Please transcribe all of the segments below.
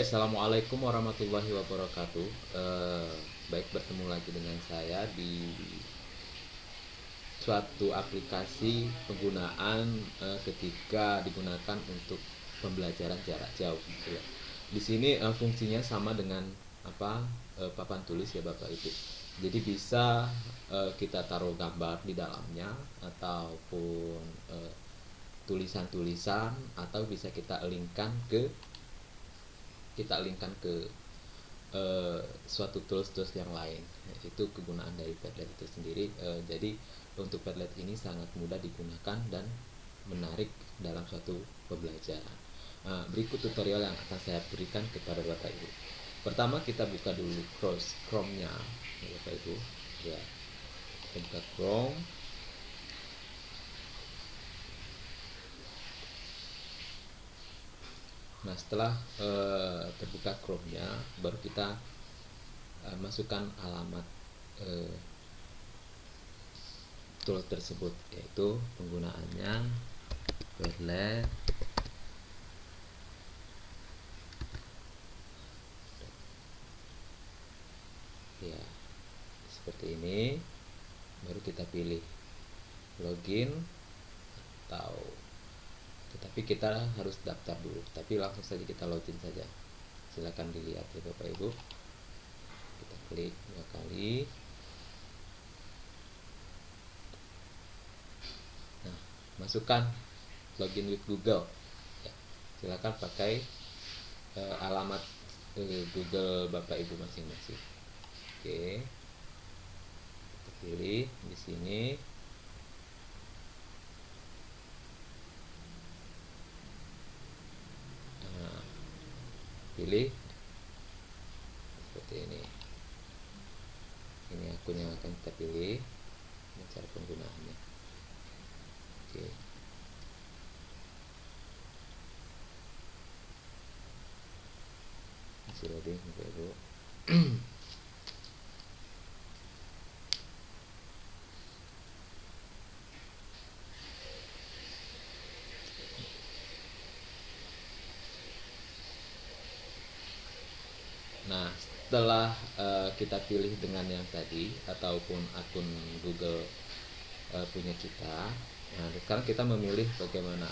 Assalamualaikum warahmatullahi wabarakatuh. Baik, bertemu lagi dengan saya di suatu aplikasi penggunaan ketika digunakan untuk pembelajaran jarak jauh, gitu ya. Di sini fungsinya sama dengan papan tulis ya Bapak Ibu. Jadi bisa kita taruh gambar di dalamnya ataupun tulisan-tulisan, atau bisa kita linkkan ke suatu tools-tools yang lain. Itu kegunaan dari Padlet itu sendiri. Jadi untuk Padlet ini sangat mudah digunakan dan menarik dalam suatu pembelajaran. Berikut tutorial yang akan saya berikan kepada Bapak Ibu. Pertama, kita buka dulu Chrome-nya Bapak Ibu. Ya, kita buka Chrome. Nah, setelah terbuka Chrome-nya, baru kita masukkan alamat tool tersebut, yaitu penggunaannya Padlet. Ya, seperti ini. Baru kita pilih login, tetapi kita harus daftar dulu. Tapi langsung saja kita login saja. Silahkan dilihat ya Bapak Ibu. Kita klik 2 kali. Nah, masukkan login with Google. Ya, silakan pakai alamat Google Bapak Ibu masing-masing. Oke, kita pilih di sini. Nah, pilih seperti ini. Ini akun yang akan kita pilih dan cara penggunaannya. Oke. Masih loading Bapak Ibu. Nah, setelah kita pilih dengan yang tadi ataupun akun Google punya kita, nah sekarang kita memilih bagaimana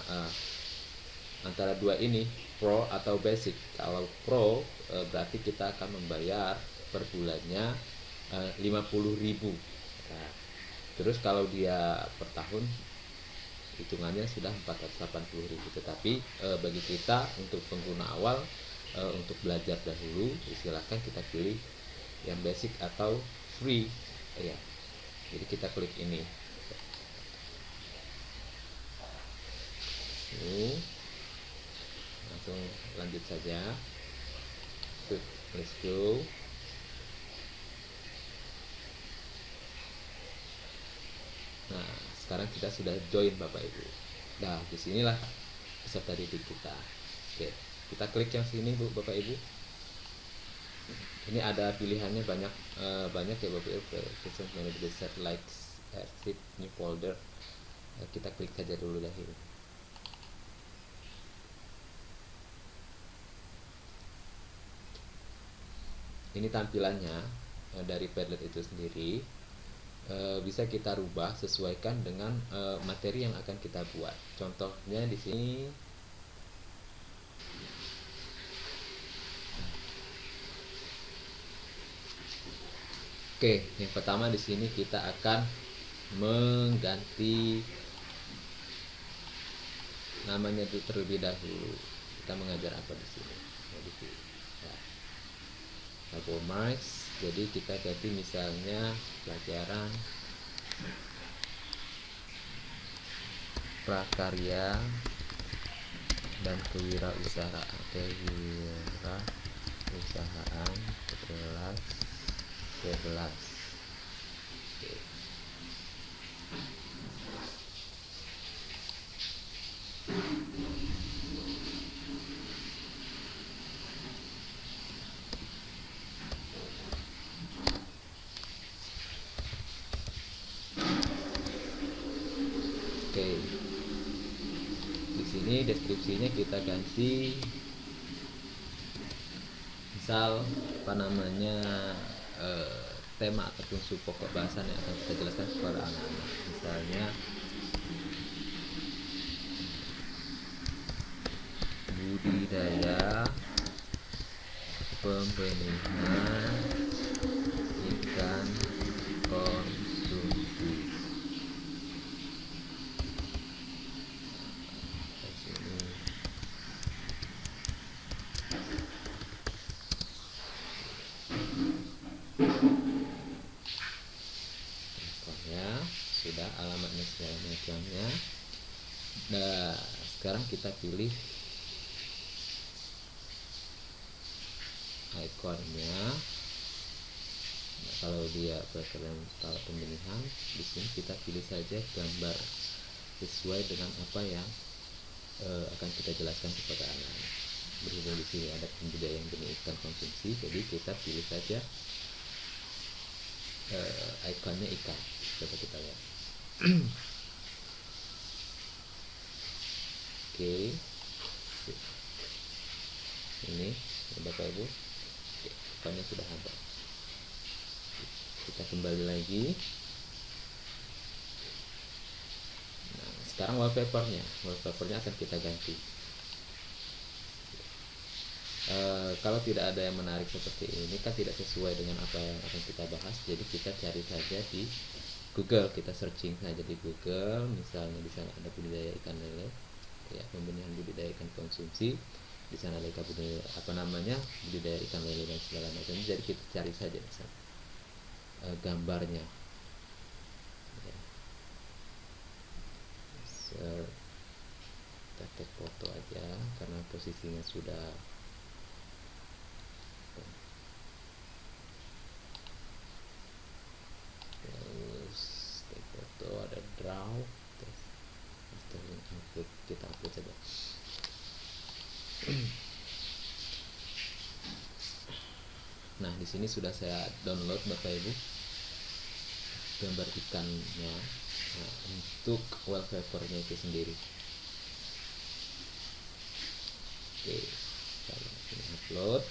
antara dua ini, Pro atau Basic. Kalau Pro berarti kita akan membayar per bulannya 50.000. Nah, terus kalau dia per tahun, hitungannya sudah 480.000. Tetapi bagi kita untuk pengguna awal, untuk belajar dahulu, silakan kita pilih yang basic atau free ya. Jadi kita klik ini. Langsung lanjut saja. Let's go. Nah, sekarang kita sudah join Bapak Ibu. Nah, disinilah peserta didik kita. Oke, kita klik yang sini Bu, Bapak Ibu. Ini ada pilihannya banyak ya Bapak Ibu. Present manager set likes exit new folder. Kita klik saja dulu dahulu. Ini tampilannya dari Padlet itu sendiri. Bisa kita rubah sesuaikan dengan materi yang akan kita buat. Contohnya di sini. Oke, yang pertama di sini kita akan mengganti namanya itu terlebih dahulu. Kita mengajar apa di sini? Marks. Jadi kita ganti misalnya pelajaran prakarya dan kewirausahaan kelas 11. Oke. Oke. Di sini deskripsinya kita ganti misal apa namanya tema ataupun pokok bahasan yang akan kita jelaskan kepada anak-anak. Misalnya budidaya pembenihan ikan konsumsi. Contohnya sudah alamatnya segala macamnya. Nah, sekarang kita pilih ikonnya. Nah, kalau dia berkaitan skala pemilihan, di sini kita pilih saja gambar sesuai dengan apa yang akan kita jelaskan kepada anak-anak. Berhubung di sini ada budidaya benih ikan konsumsi, jadi kita pilih saja ikonnya ikan. Coba kita lihat. Oke, ini Bapak Ibu, ikonnya sudah ada. Kita kembali lagi. Nah, sekarang wallpapernya akan kita ganti. Kalau tidak ada yang menarik seperti ini kan tidak sesuai dengan apa yang akan kita bahas, jadi kita cari saja di Google, kita searching saja di Google. Misalnya di sana ada budidaya ikan lele, ya, pembenihan budidaya ikan konsumsi. Di sana ada budidaya budidaya ikan lele dan segala macam. Jadi kita cari saja di sana gambarnya. Ya. Kita take foto aja karena posisinya sudah foto, ada draw, terus kita upload saja. Nah, di sini sudah saya download Bapak Ibu gambar ikannya. Nah, untuk wallpapernya itu sendiri. Oke, kalau ini upload.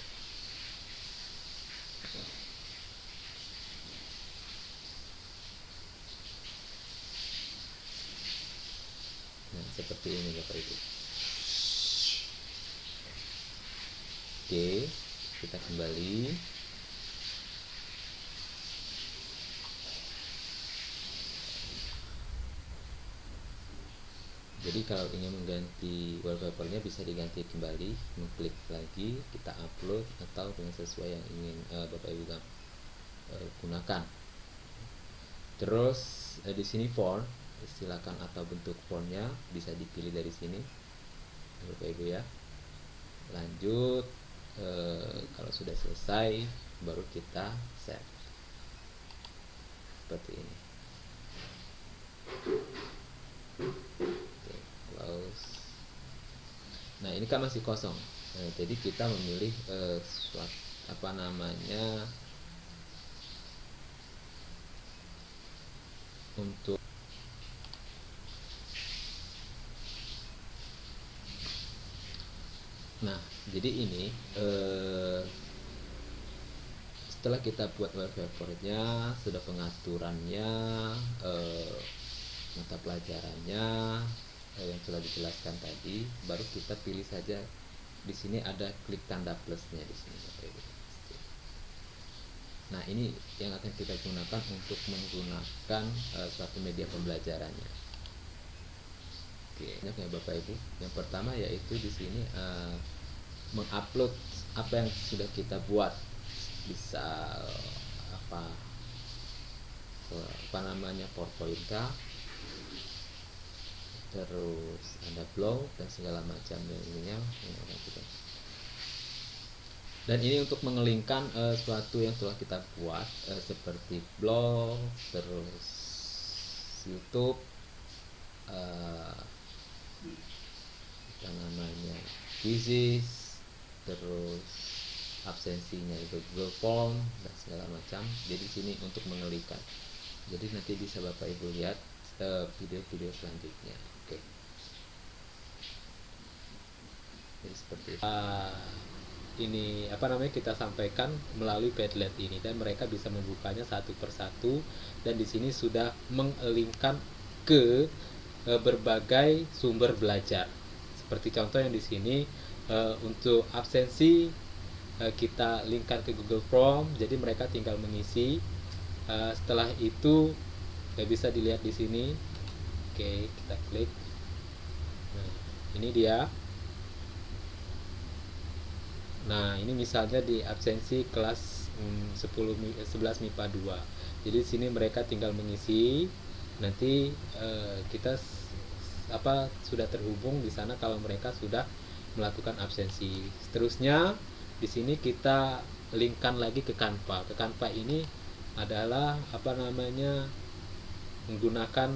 Nah, seperti ini Bapak Ibu. Oke, kita kembali. Jadi kalau ingin mengganti wallpapernya bisa diganti kembali, mengklik lagi, kita upload atau dengan sesuai yang ingin Bapak Ibu gunakan. Terus di sini font, silakan, atau bentuk fontnya bisa dipilih dari sini Bapak Ibu ya. Lanjut, kalau sudah selesai baru kita save seperti ini. Oke, close. Nah, ini kan masih kosong. Jadi kita memilih untuk jadi ini setelah kita buat wallpapernya, sudah pengaturannya, mata pelajarannya yang sudah dijelaskan tadi, baru kita pilih saja di sini ada klik tanda plusnya di sini. Nah, ini yang akan kita gunakan untuk menggunakan suatu media pembelajarannya. Oke, ya Bapak Ibu. Yang pertama yaitu di sini mengupload apa yang sudah kita buat, bisa PowerPoint, terus ada blog dan segala macam ininya. Dan ini untuk mengelingkan sesuatu yang telah kita buat seperti blog, terus YouTube, quizzes, terus absensinya itu Google Form dan segala macam. Jadi di sini untuk mengelingkan. Jadi nanti bisa Bapak Ibu lihat video-video selanjutnya. Oke. Jadi seperti itu. ini apa namanya kita sampaikan melalui Padlet ini, dan mereka bisa membukanya satu persatu, dan di sini sudah mengelingkan ke berbagai sumber belajar. Seperti contoh yang di sini untuk absensi kita linkkan ke Google Form, jadi mereka tinggal mengisi. Setelah itu bisa dilihat di sini. Oke, kita klik. Nah, ini dia. Nah, ini misalnya di absensi kelas 11 MIPA 2. Jadi di sini mereka tinggal mengisi. Nanti kita sudah terhubung di sana kalau mereka sudah melakukan absensi. Seterusnya di sini kita linkkan lagi ke Canva. Ke Canva ini adalah menggunakan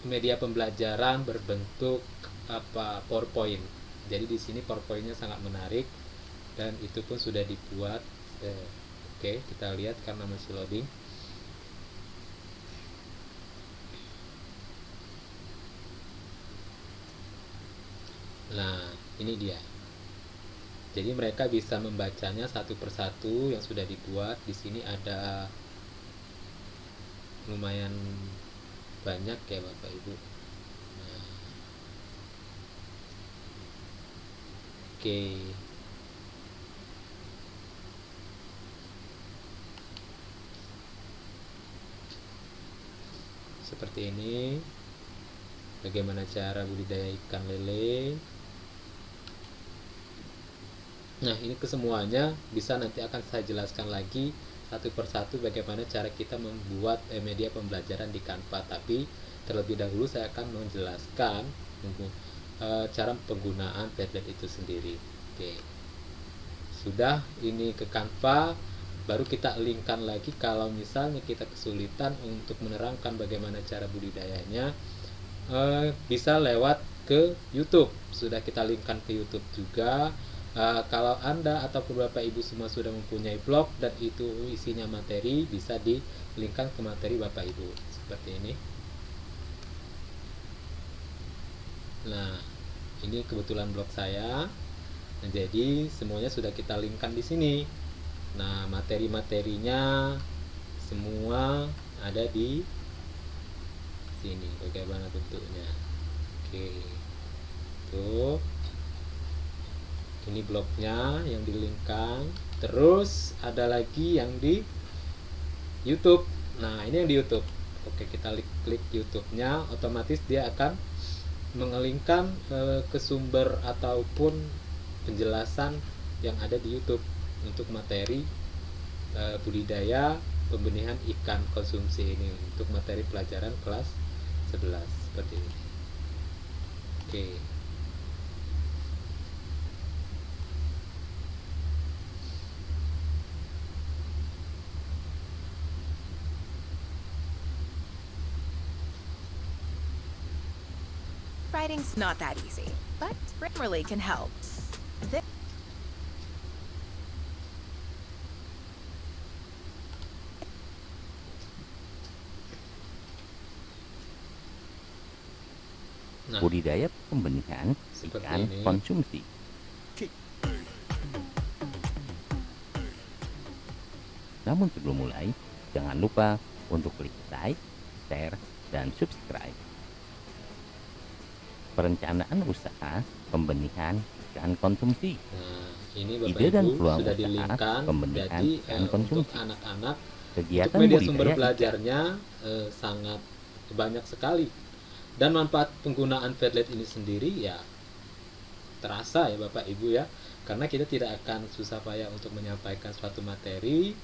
media pembelajaran berbentuk PowerPoint. Jadi di sini PowerPoint-nya sangat menarik, dan itu pun sudah dibuat. Oke, kita lihat karena masih loading. Nah, ini dia. Jadi mereka bisa membacanya satu persatu yang sudah dibuat. Di sini ada lumayan banyak ya Bapak Ibu. Nah, oke. Seperti ini. Bagaimana cara budidaya ikan lele. Nah, ini kesemuanya bisa nanti akan saya jelaskan lagi satu persatu bagaimana cara kita membuat media pembelajaran di Canva. Tapi terlebih dahulu saya akan menjelaskan cara penggunaan Padlet itu sendiri. Oke, sudah ini ke Canva, baru kita linkkan lagi. Kalau misalnya kita kesulitan untuk menerangkan bagaimana cara budidayanya, bisa lewat ke YouTube. Sudah kita linkkan ke YouTube juga. Kalau Anda ataupun Bapak Ibu semua sudah mempunyai blog dan itu isinya materi, bisa dilinkkan ke materi Bapak Ibu seperti ini. Nah, ini kebetulan blog saya. Nah, jadi semuanya sudah kita linkkan di sini. Nah, materi-materinya semua ada di sini. Bagaimana bentuknya? Oke, tuh. Ini blognya yang dilinkkan. Terus ada lagi yang di YouTube. Nah, ini yang di YouTube. Oke, kita klik YouTube-nya, otomatis dia akan mengelingkan ke sumber ataupun penjelasan yang ada di YouTube untuk materi budidaya pembenihan ikan konsumsi ini, untuk materi pelajaran kelas 11 seperti ini. Oke. Writing's not that easy, but Grammarly can help. Nah, budidaya pembenihan seperti ikan ini. konsumsi. Namun sebelum mulai, jangan lupa untuk klik like, share, dan subscribe. Perencanaan usaha pembenihan ikan konsumsi. Nah, ini Bapak Ide dan Ibu peluang sudah usaha dilinkkan. pembenihan Jadi ikan untuk konsumsi. anak-anak, Kegiatan untuk media budidaya sumber ikan. belajarnya sangat banyak sekali. Dan manfaat penggunaan Padlet ini sendiri ya terasa ya Bapak Ibu ya, karena kita tidak akan susah payah untuk menyampaikan suatu materi.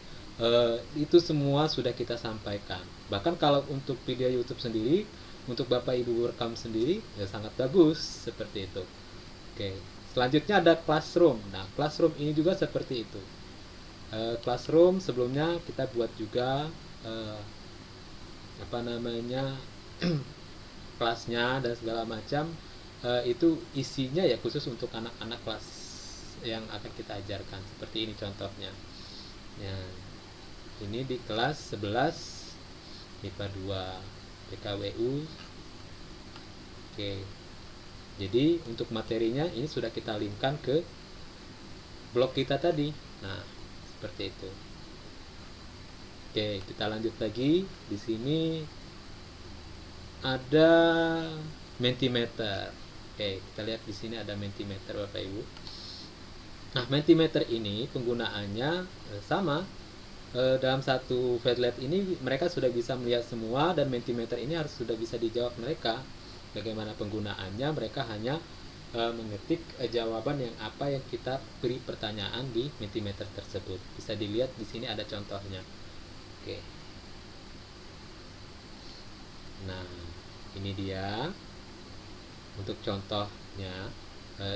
Itu semua sudah kita sampaikan. Bahkan kalau untuk video YouTube sendiri, untuk Bapak Ibu rekam sendiri ya sangat bagus seperti itu. Oke, selanjutnya ada Classroom. Nah, Classroom ini juga seperti itu. Classroom sebelumnya kita buat juga kelasnya dan segala macam. Itu isinya ya khusus untuk anak-anak kelas yang akan kita ajarkan. Seperti ini contohnya ya, ini di kelas 11 MIPA 2 PKWU. Oke, jadi untuk materinya ini sudah kita linkkan ke blog kita tadi. Nah, seperti itu. Oke, kita lanjut lagi. Di sini ada Mentimeter. Oke, kita lihat di sini ada Mentimeter Bapak Ibu. Nah, Mentimeter ini penggunaannya sama. Dalam satu Padlet ini mereka sudah bisa melihat semua, dan Mentimeter ini harus sudah bisa dijawab mereka. Bagaimana penggunaannya? Mereka hanya mengetik jawaban yang apa yang kita beri pertanyaan di Mentimeter tersebut. Bisa dilihat di sini ada contohnya. Oke. Nah, ini dia untuk contohnya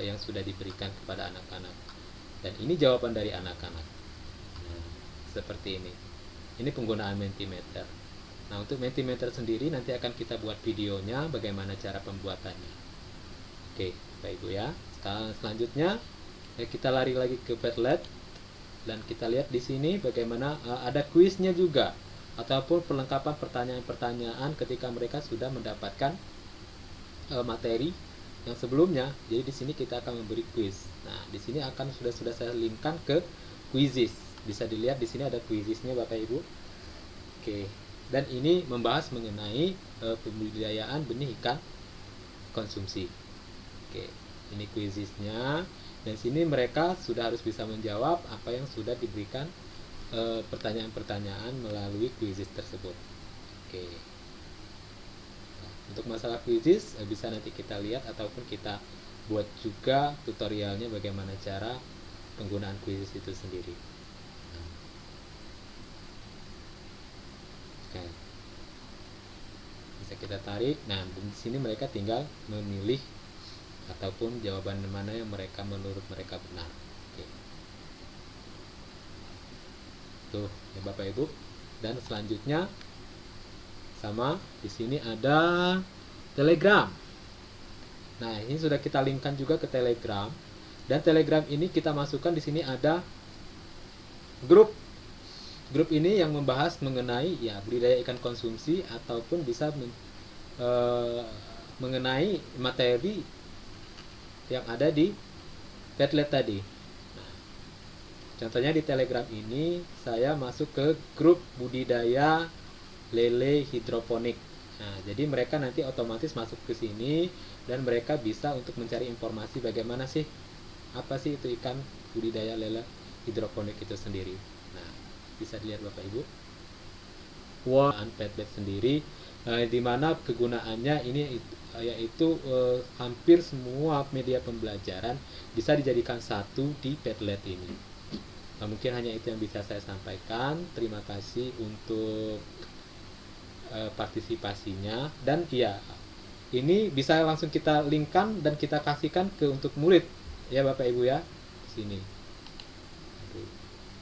yang sudah diberikan kepada anak-anak. Dan ini jawaban dari anak-anak. Nah, seperti ini. Ini penggunaan Mentimeter. Nah, untuk Mentimeter sendiri nanti akan kita buat videonya bagaimana cara pembuatannya. Oke, Bapak Ibu ya. Selanjutnya kita lari lagi ke Padlet, dan kita lihat di sini bagaimana ada kuisnya juga, ataupun perlengkapan pertanyaan-pertanyaan ketika mereka sudah mendapatkan materi yang sebelumnya. Jadi di sini kita akan memberi kuis. Nah, di sini akan sudah saya linkkan ke Quizizz. Bisa dilihat di sini ada Quizizz-nya Bapak Ibu. Oke. Dan ini membahas mengenai pembudidayaan benih ikan konsumsi. Oke, ini Quizizz-nya. Dan sini mereka sudah harus bisa menjawab apa yang sudah diberikan pertanyaan-pertanyaan melalui Quizizz tersebut. Oke. Untuk masalah Quizizz bisa nanti kita lihat, ataupun kita buat juga tutorialnya bagaimana cara penggunaan Quizizz itu sendiri. Nah, bisa kita tarik. Nah, di sini mereka tinggal memilih ataupun jawaban mana yang menurut mereka benar. Oke. Tuh, ya Bapak Ibu. Dan selanjutnya sama di sini ada Telegram. Nah, ini sudah kita linkkan juga ke Telegram. Dan Telegram ini kita masukkan di sini ada grup. Grup ini yang membahas mengenai budidaya ikan konsumsi, ataupun bisa mengenai materi yang ada di Padlet tadi. Nah, contohnya di Telegram ini saya masuk ke grup budidaya lele hidroponik. Nah, jadi mereka nanti otomatis masuk ke sini, dan mereka bisa untuk mencari informasi bagaimana sih, apa sih itu ikan budidaya lele hidroponik itu sendiri. Nah, bisa dilihat Bapak Ibu. Padlet sendiri, di mana kegunaannya ini yaitu hampir semua media pembelajaran bisa dijadikan satu di Padlet ini. Nah, mungkin hanya itu yang bisa saya sampaikan. Terima kasih untuk partisipasinya. Dan ini bisa langsung kita linkkan dan kita kasihkan ke untuk murid ya Bapak Ibu ya, sini.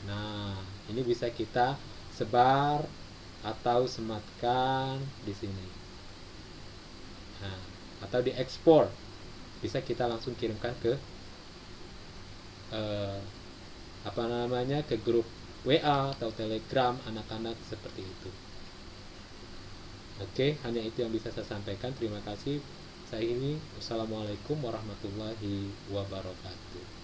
Nah, ini bisa kita sebar atau sematkan di sini. Nah, atau diekspor, bisa kita langsung kirimkan ke ke grup WA atau Telegram anak-anak seperti itu. Oke, hanya itu yang bisa saya sampaikan. Terima kasih. Saya ini, wassalamualaikum warahmatullahi wabarakatuh.